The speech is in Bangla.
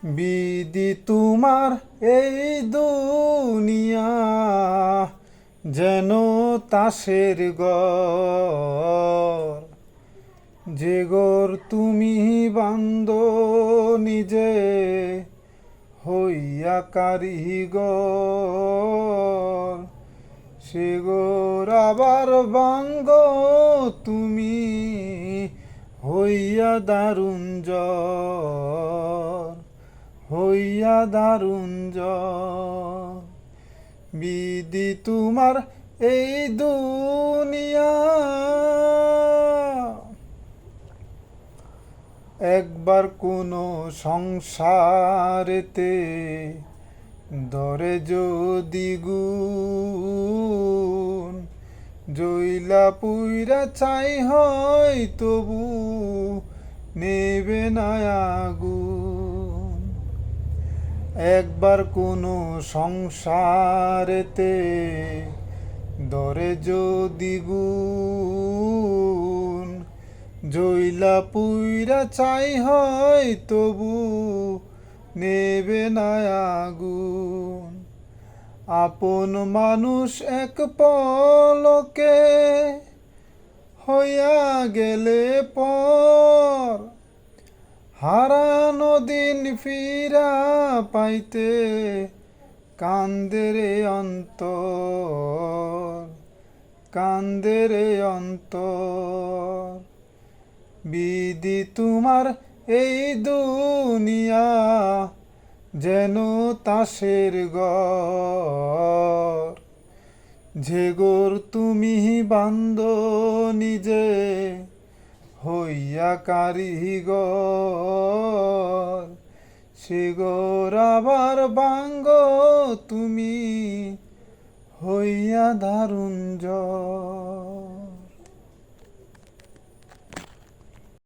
বিধি তোমার এই দুনিয়া যেন তাসের ঘর, যে ঘর তুমি বান্দ নিজে হইয়া কারিগর, সে ঘর আবার বাঙ্গ তুমি হইয়া দারুণ জ্বর, হইয়া দারুণ জ্বর। বিধি তোমার এই দুনিয়া। একবার কোনো সংসারেতে ধরে যদি গুণ, জইলা পুইরা চাই হয় তবু নেবে না আগুন। একবার কোনো সংসারেতে ধরে যদি গুণ, জইলা পুইরা চাই হয় তবু নেবে না আগুন। আপন মানুষ এক পলকে হইয়া গেলে পর, হারানো দিন ফিরা পাইতে কান্দে রে অন্তর, কান্দে রে অন্তর। বিধি তোমার এই দুনিয়া যেন তাসের ঘর, যে ঘর তুমি বান্দ নিজে হইয়া কারিগর, সে ঘর আবার বাঙ্গ তুমি হইয়া দারুণ জ্বর।